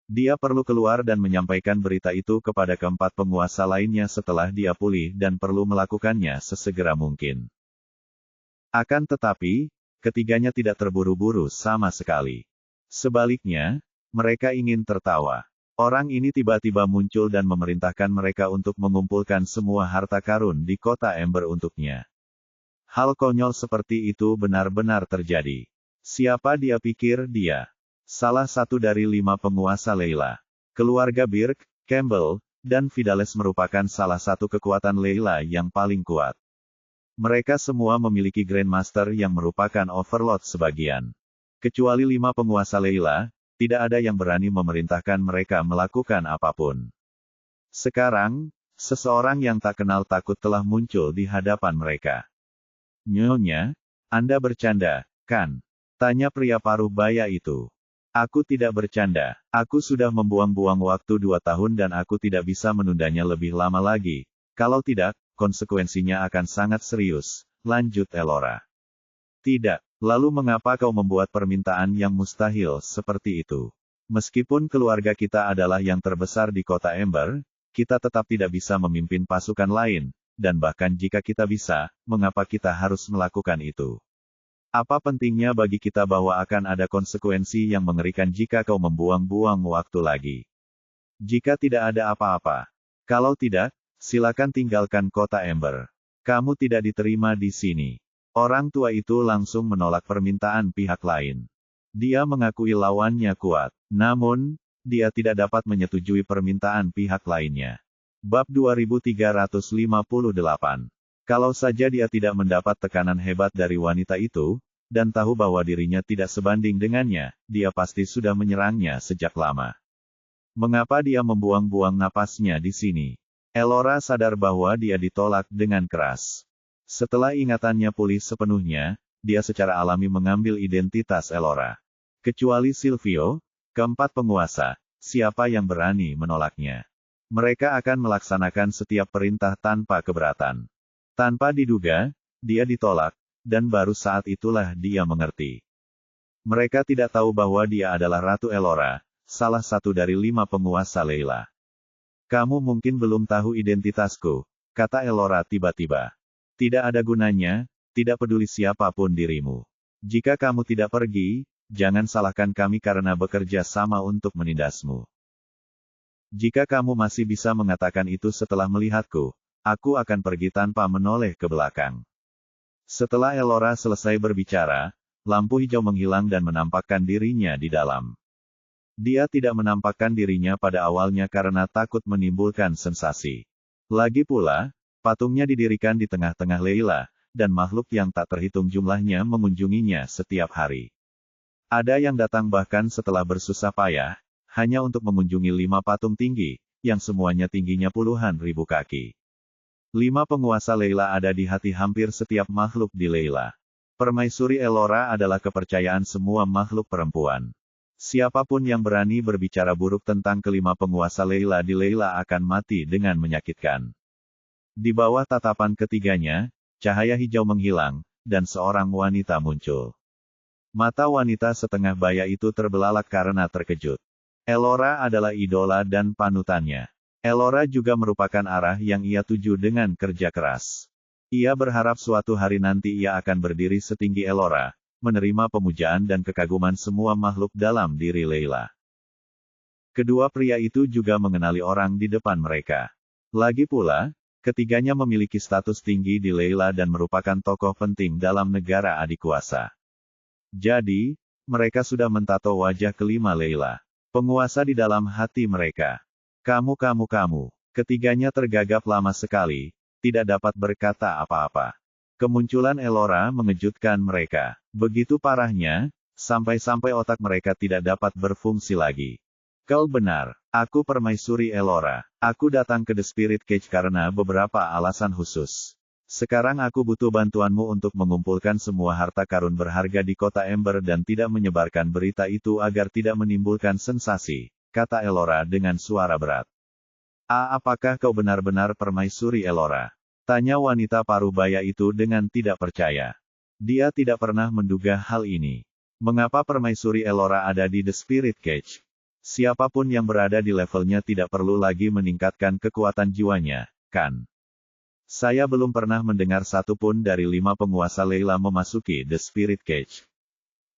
Dia perlu keluar dan menyampaikan berita itu kepada keempat penguasa lainnya setelah dia pulih dan perlu melakukannya sesegera mungkin. Akan tetapi, ketiganya tidak terburu-buru sama sekali. Sebaliknya, mereka ingin tertawa. Orang ini tiba-tiba muncul dan memerintahkan mereka untuk mengumpulkan semua harta karun di kota Ember untuknya. Hal konyol seperti itu benar-benar terjadi. Siapa dia pikir dia? Salah satu dari 5 penguasa Leila. Keluarga Birk, Campbell, dan Vidales merupakan salah satu kekuatan Leila yang paling kuat. Mereka semua memiliki Grandmaster yang merupakan Overlord sebagian. Kecuali 5 penguasa Leila, tidak ada yang berani memerintahkan mereka melakukan apapun. Sekarang, seseorang yang tak kenal takut telah muncul di hadapan mereka. Nyonya, Anda bercanda, kan? Tanya pria paruh baya itu. Aku tidak bercanda. Aku sudah membuang-buang waktu 2 tahun dan aku tidak bisa menundanya lebih lama lagi. Kalau tidak, konsekuensinya akan sangat serius, lanjut Elora. Tidak. Lalu mengapa kau membuat permintaan yang mustahil seperti itu? Meskipun keluarga kita adalah yang terbesar di kota Ember, kita tetap tidak bisa memimpin pasukan lain, dan bahkan jika kita bisa, mengapa kita harus melakukan itu? Apa pentingnya bagi kita bahwa akan ada konsekuensi yang mengerikan jika kau membuang-buang waktu lagi? Jika tidak ada apa-apa. Kalau tidak, silakan tinggalkan kota Ember. Kamu tidak diterima di sini. Orang tua itu langsung menolak permintaan pihak lain. Dia mengakui lawannya kuat, namun, dia tidak dapat menyetujui permintaan pihak lainnya. Bab 2358. Kalau saja dia tidak mendapat tekanan hebat dari wanita itu, dan tahu bahwa dirinya tidak sebanding dengannya, dia pasti sudah menyerangnya sejak lama. Mengapa dia membuang-buang napasnya di sini? Elora sadar bahwa dia ditolak dengan keras. Setelah ingatannya pulih sepenuhnya, dia secara alami mengambil identitas Elora. Kecuali Silvio, keempat penguasa, siapa yang berani menolaknya? Mereka akan melaksanakan setiap perintah tanpa keberatan. Tanpa diduga, dia ditolak, dan baru saat itulah dia mengerti. Mereka tidak tahu bahwa dia adalah Ratu Elora, salah satu dari 5 penguasa Leila. Kamu mungkin belum tahu identitasku, kata Elora tiba-tiba. Tidak ada gunanya, tidak peduli siapapun dirimu. Jika kamu tidak pergi, jangan salahkan kami karena bekerja sama untuk menindasmu. Jika kamu masih bisa mengatakan itu setelah melihatku, aku akan pergi tanpa menoleh ke belakang. Setelah Elora selesai berbicara, lampu hijau menghilang dan menampakkan dirinya di dalam. Dia tidak menampakkan dirinya pada awalnya karena takut menimbulkan sensasi. Lagi pula, patungnya didirikan di tengah-tengah Leila, dan makhluk yang tak terhitung jumlahnya mengunjunginya setiap hari. Ada yang datang bahkan setelah bersusah payah, hanya untuk mengunjungi 5 patung tinggi, yang semuanya tingginya puluhan ribu kaki. 5 penguasa Leila ada di hati hampir setiap makhluk di Leila. Permaisuri Elora adalah kepercayaan semua makhluk perempuan. Siapapun yang berani berbicara buruk tentang kelima penguasa Leila di Leila akan mati dengan menyakitkan. Di bawah tatapan ketiganya, cahaya hijau menghilang, dan seorang wanita muncul. Mata wanita setengah baya itu terbelalak karena terkejut. Elora adalah idola dan panutannya. Elora juga merupakan arah yang ia tuju dengan kerja keras. Ia berharap suatu hari nanti ia akan berdiri setinggi Elora, menerima pemujaan dan kekaguman semua makhluk dalam diri Leila. Kedua pria itu juga mengenali orang di depan mereka. Lagi pula, ketiganya memiliki status tinggi di Leila dan merupakan tokoh penting dalam negara adikuasa. Jadi, mereka sudah mentato wajah kelima Leila. Penguasa di dalam hati mereka. Kamu. Ketiganya tergagap lama sekali, tidak dapat berkata apa-apa. Kemunculan Elora mengejutkan mereka. Begitu parahnya, sampai-sampai otak mereka tidak dapat berfungsi lagi. Kau benar, aku permaisuri Elora. Aku datang ke The Spirit Cage karena beberapa alasan khusus. Sekarang aku butuh bantuanmu untuk mengumpulkan semua harta karun berharga di kota Ember dan tidak menyebarkan berita itu agar tidak menimbulkan sensasi, kata Elora dengan suara berat. Apakah kau benar-benar permaisuri Elora? Tanya wanita parubaya itu dengan tidak percaya. Dia tidak pernah menduga hal ini. Mengapa permaisuri Elora ada di The Spirit Cage? Siapapun yang berada di levelnya tidak perlu lagi meningkatkan kekuatan jiwanya, kan? Saya belum pernah mendengar satupun dari 5 penguasa Leila memasuki The Spirit Cage.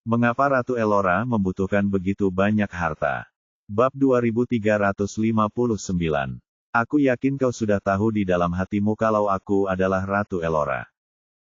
Mengapa Ratu Elora membutuhkan begitu banyak harta? Bab 2359. Aku yakin kau sudah tahu di dalam hatimu kalau aku adalah Ratu Elora.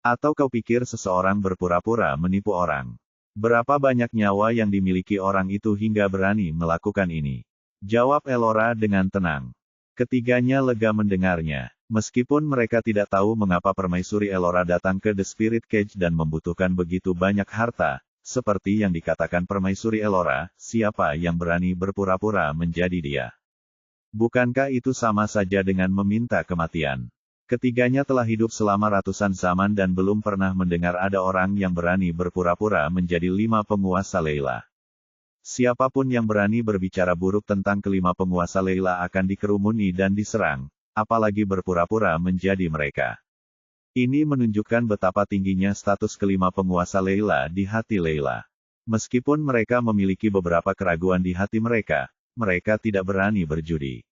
Atau kau pikir seseorang berpura-pura menipu orang? Berapa banyak nyawa yang dimiliki orang itu hingga berani melakukan ini? Jawab Elora dengan tenang. Ketiganya lega mendengarnya. Meskipun mereka tidak tahu mengapa permaisuri Elora datang ke The Spirit Cage dan membutuhkan begitu banyak harta, seperti yang dikatakan permaisuri Elora, siapa yang berani berpura-pura menjadi dia? Bukankah itu sama saja dengan meminta kematian? Ketiganya telah hidup selama ratusan zaman dan belum pernah mendengar ada orang yang berani berpura-pura menjadi 5 penguasa Leila. Siapapun yang berani berbicara buruk tentang kelima penguasa Leila akan dikerumuni dan diserang, apalagi berpura-pura menjadi mereka. Ini menunjukkan betapa tingginya status kelima penguasa Leila di hati Leila. Meskipun mereka memiliki beberapa keraguan di hati mereka, mereka tidak berani berjudi.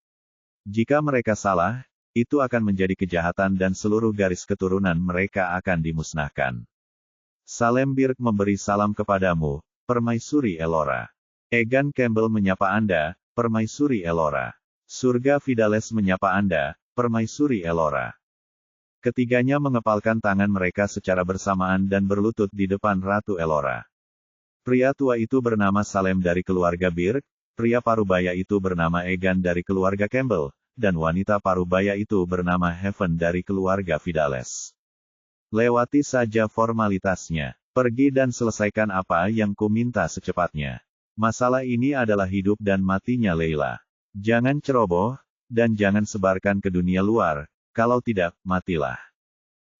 Jika mereka salah, itu akan menjadi kejahatan dan seluruh garis keturunan mereka akan dimusnahkan. Salem Birk memberi salam kepadamu, Permaisuri Elora. Egan Campbell menyapa Anda, Permaisuri Elora. Surga Fidales menyapa Anda, Permaisuri Elora. Ketiganya mengepalkan tangan mereka secara bersamaan dan berlutut di depan Ratu Elora. Pria tua itu bernama Salem dari keluarga Birk, pria parubaya itu bernama Egan dari keluarga Campbell, dan wanita parubaya itu bernama Heaven dari keluarga Fidales. Lewati saja formalitasnya. Pergi dan selesaikan apa yang kuminta secepatnya. Masalah ini adalah hidup dan matinya Leila. Jangan ceroboh, dan jangan sebarkan ke dunia luar, kalau tidak, matilah.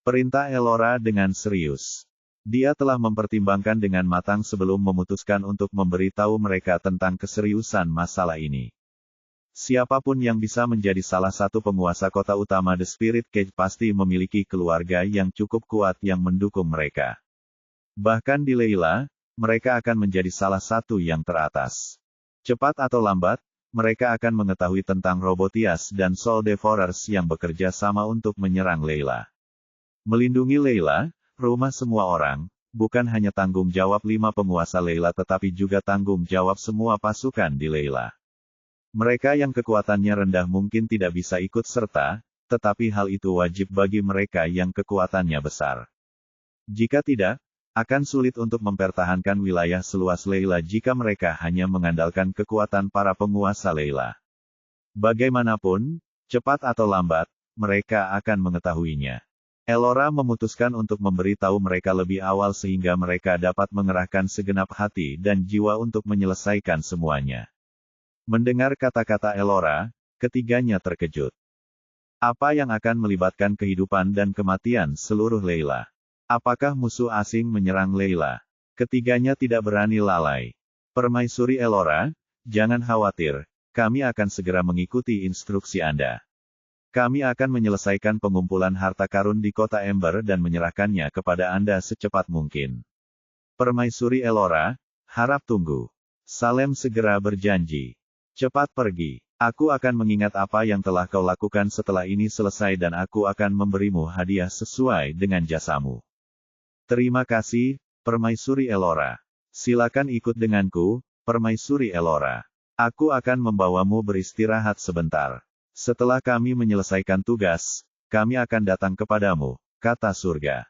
Perintah Elora dengan serius. Dia telah mempertimbangkan dengan matang sebelum memutuskan untuk memberitahu mereka tentang keseriusan masalah ini. Siapapun yang bisa menjadi salah satu penguasa kota utama The Spirit Cage pasti memiliki keluarga yang cukup kuat yang mendukung mereka. Bahkan di Leila, mereka akan menjadi salah satu yang teratas. Cepat atau lambat, mereka akan mengetahui tentang Robotias dan Soul Devourers yang bekerja sama untuk menyerang Leila. Melindungi Leila, rumah semua orang, bukan hanya tanggung jawab 5 penguasa Leila tetapi juga tanggung jawab semua pasukan di Leila. Mereka yang kekuatannya rendah mungkin tidak bisa ikut serta, tetapi hal itu wajib bagi mereka yang kekuatannya besar. Jika tidak, akan sulit untuk mempertahankan wilayah seluas Leila jika mereka hanya mengandalkan kekuatan para penguasa Leila. Bagaimanapun, cepat atau lambat, mereka akan mengetahuinya. Elora memutuskan untuk memberitahu mereka lebih awal sehingga mereka dapat mengerahkan segenap hati dan jiwa untuk menyelesaikan semuanya. Mendengar kata-kata Elora, ketiganya terkejut. Apa yang akan melibatkan kehidupan dan kematian seluruh Leila? Apakah musuh asing menyerang Leila? Ketiganya tidak berani lalai. Permaisuri Elora, jangan khawatir, kami akan segera mengikuti instruksi Anda. Kami akan menyelesaikan pengumpulan harta karun di kota Ember dan menyerahkannya kepada Anda secepat mungkin. Permaisuri Elora, harap tunggu. Salem segera berjanji. Cepat pergi. Aku akan mengingat apa yang telah kau lakukan setelah ini selesai dan aku akan memberimu hadiah sesuai dengan jasamu. Terima kasih, Permaisuri Elora. Silakan ikut denganku, Permaisuri Elora. Aku akan membawamu beristirahat sebentar. Setelah kami menyelesaikan tugas, kami akan datang kepadamu, kata surga.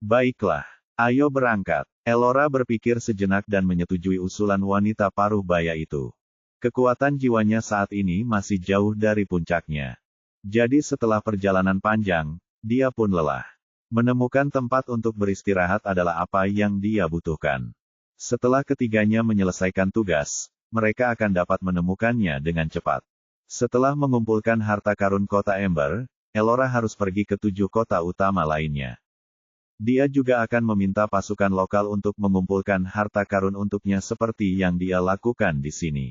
Baiklah, ayo berangkat. Elora berpikir sejenak dan menyetujui usulan wanita paruh baya itu. Kekuatan jiwanya saat ini masih jauh dari puncaknya. Jadi setelah perjalanan panjang, dia pun lelah. Menemukan tempat untuk beristirahat adalah apa yang dia butuhkan. Setelah ketiganya menyelesaikan tugas, mereka akan dapat menemukannya dengan cepat. Setelah mengumpulkan harta karun kota Ember, Elora harus pergi ke 7 kota utama lainnya. Dia juga akan meminta pasukan lokal untuk mengumpulkan harta karun untuknya seperti yang dia lakukan di sini.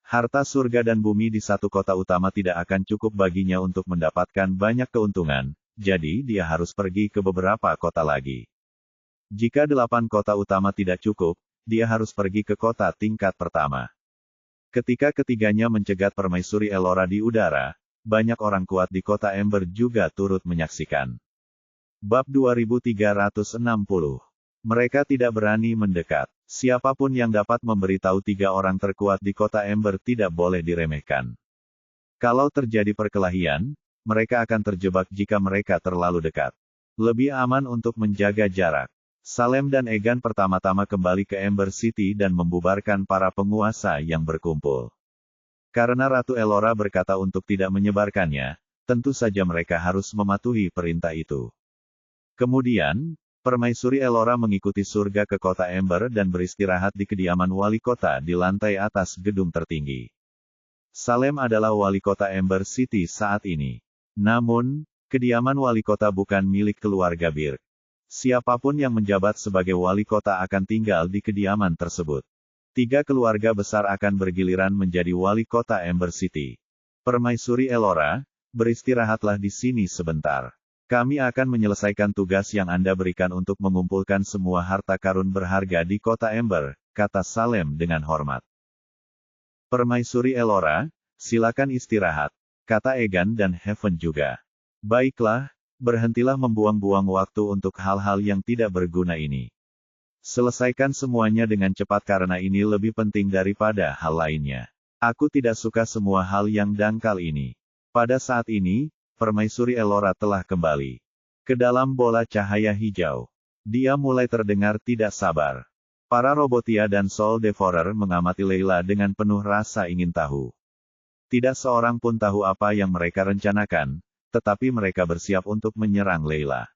Harta surga dan bumi di satu kota utama tidak akan cukup baginya untuk mendapatkan banyak keuntungan, jadi dia harus pergi ke beberapa kota lagi. Jika 8 kota utama tidak cukup, dia harus pergi ke kota tingkat pertama. Ketika ketiganya mencegat Permaisuri Elora di udara, banyak orang kuat di kota Ember juga turut menyaksikan. Bab 2360. Mereka tidak berani mendekat. Siapapun yang dapat memberitahu 3 orang terkuat di kota Ember tidak boleh diremehkan. Kalau terjadi perkelahian, mereka akan terjebak jika mereka terlalu dekat. Lebih aman untuk menjaga jarak. Salem dan Egan pertama-tama kembali ke Ember City dan membubarkan para penguasa yang berkumpul. Karena Ratu Elora berkata untuk tidak menyebarkannya, tentu saja mereka harus mematuhi perintah itu. Kemudian, Permaisuri Elora mengikuti surga ke kota Ember dan beristirahat di kediaman wali kota di lantai atas gedung tertinggi. Salem adalah wali kota Ember City saat ini. Namun, kediaman wali kota bukan milik keluarga Birk. Siapapun yang menjabat sebagai wali kota akan tinggal di kediaman tersebut. 3 keluarga besar akan bergiliran menjadi wali kota Ember City. Permaisuri Elora, beristirahatlah di sini sebentar. Kami akan menyelesaikan tugas yang Anda berikan untuk mengumpulkan semua harta karun berharga di kota Ember, kata Salem dengan hormat. Permaisuri Elora, silakan istirahat, kata Egan dan Heaven juga. Baiklah, berhentilah membuang-buang waktu untuk hal-hal yang tidak berguna ini. Selesaikan semuanya dengan cepat karena ini lebih penting daripada hal lainnya. Aku tidak suka semua hal yang dangkal ini. Pada saat ini, Permaisuri Elora telah kembali ke dalam bola cahaya hijau. Dia mulai terdengar tidak sabar. Para Robotia dan Soul Devourer mengamati Layla dengan penuh rasa ingin tahu. Tidak seorang pun tahu apa yang mereka rencanakan, tetapi mereka bersiap untuk menyerang Layla.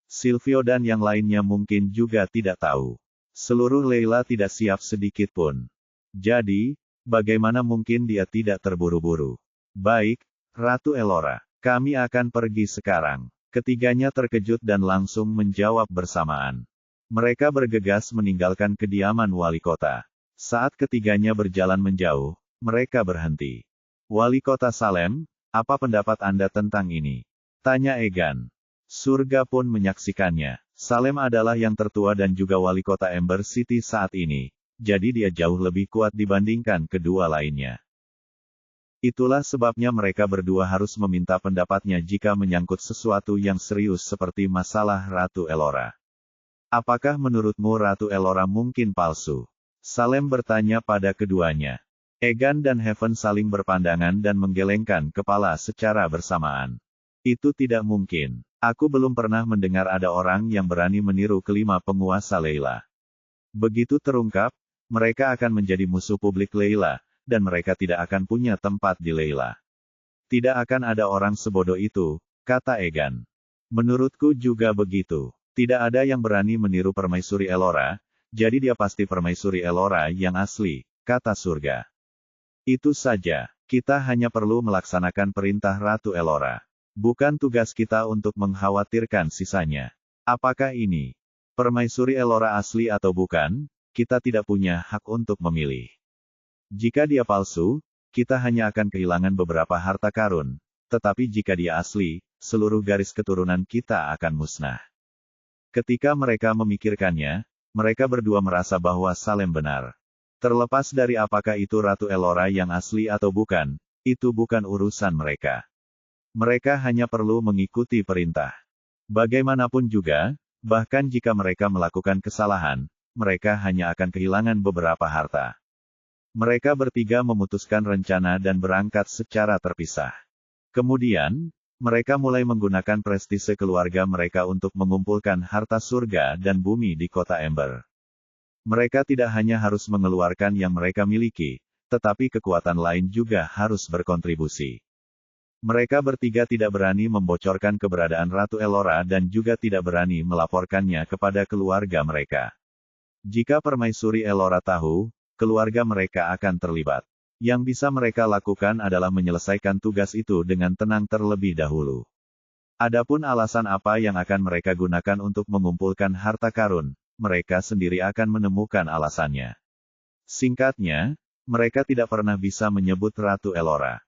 Silvio dan yang lainnya mungkin juga tidak tahu. Seluruh Layla tidak siap sedikit pun. Jadi, bagaimana mungkin dia tidak terburu-buru? Baik, Ratu Elora. Kami akan pergi sekarang. Ketiganya terkejut dan langsung menjawab bersamaan. Mereka bergegas meninggalkan kediaman wali kota. Saat ketiganya berjalan menjauh, mereka berhenti. Wali kota Salem, apa pendapat Anda tentang ini? Tanya Egan. Surga pun menyaksikannya. Salem adalah yang tertua dan juga wali kota Ember City saat ini, jadi dia jauh lebih kuat dibandingkan kedua lainnya. Itulah sebabnya mereka berdua harus meminta pendapatnya jika menyangkut sesuatu yang serius seperti masalah Ratu Elora. Apakah menurutmu Ratu Elora mungkin palsu? Salem bertanya pada keduanya. Egan dan Heaven saling berpandangan dan menggelengkan kepala secara bersamaan. Itu tidak mungkin. Aku belum pernah mendengar ada orang yang berani meniru kelima penguasa Layla. Begitu terungkap, mereka akan menjadi musuh publik Layla, dan mereka tidak akan punya tempat di Layla. Tidak akan ada orang sebodoh itu, kata Egan. Menurutku juga begitu. Tidak ada yang berani meniru Permaisuri Elora, jadi dia pasti Permaisuri Elora yang asli, kata surga. Itu saja, kita hanya perlu melaksanakan perintah Ratu Elora. Bukan tugas kita untuk mengkhawatirkan sisanya. Apakah ini Permaisuri Elora asli atau bukan? kita tidak punya hak untuk memilih. Jika dia palsu, kita hanya akan kehilangan beberapa harta karun, tetapi jika dia asli, seluruh garis keturunan kita akan musnah. Ketika mereka memikirkannya, mereka berdua merasa bahwa Salem benar. Terlepas dari apakah itu Ratu Elora yang asli atau bukan, itu bukan urusan mereka. Mereka hanya perlu mengikuti perintah. Bagaimanapun juga, bahkan jika mereka melakukan kesalahan, mereka hanya akan kehilangan beberapa harta. Mereka bertiga memutuskan rencana dan berangkat secara terpisah. Kemudian, mereka mulai menggunakan prestise keluarga mereka untuk mengumpulkan harta surga dan bumi di kota Ember. Mereka tidak hanya harus mengeluarkan yang mereka miliki, tetapi kekuatan lain juga harus berkontribusi. Mereka bertiga tidak berani membocorkan keberadaan Ratu Elora dan juga tidak berani melaporkannya kepada keluarga mereka. Jika Permaisuri Elora tahu, keluarga mereka akan terlibat. Yang bisa mereka lakukan adalah menyelesaikan tugas itu dengan tenang terlebih dahulu. Adapun alasan apa yang akan mereka gunakan untuk mengumpulkan harta karun, mereka sendiri akan menemukan alasannya. Singkatnya, mereka tidak pernah bisa menyebut Ratu Elora.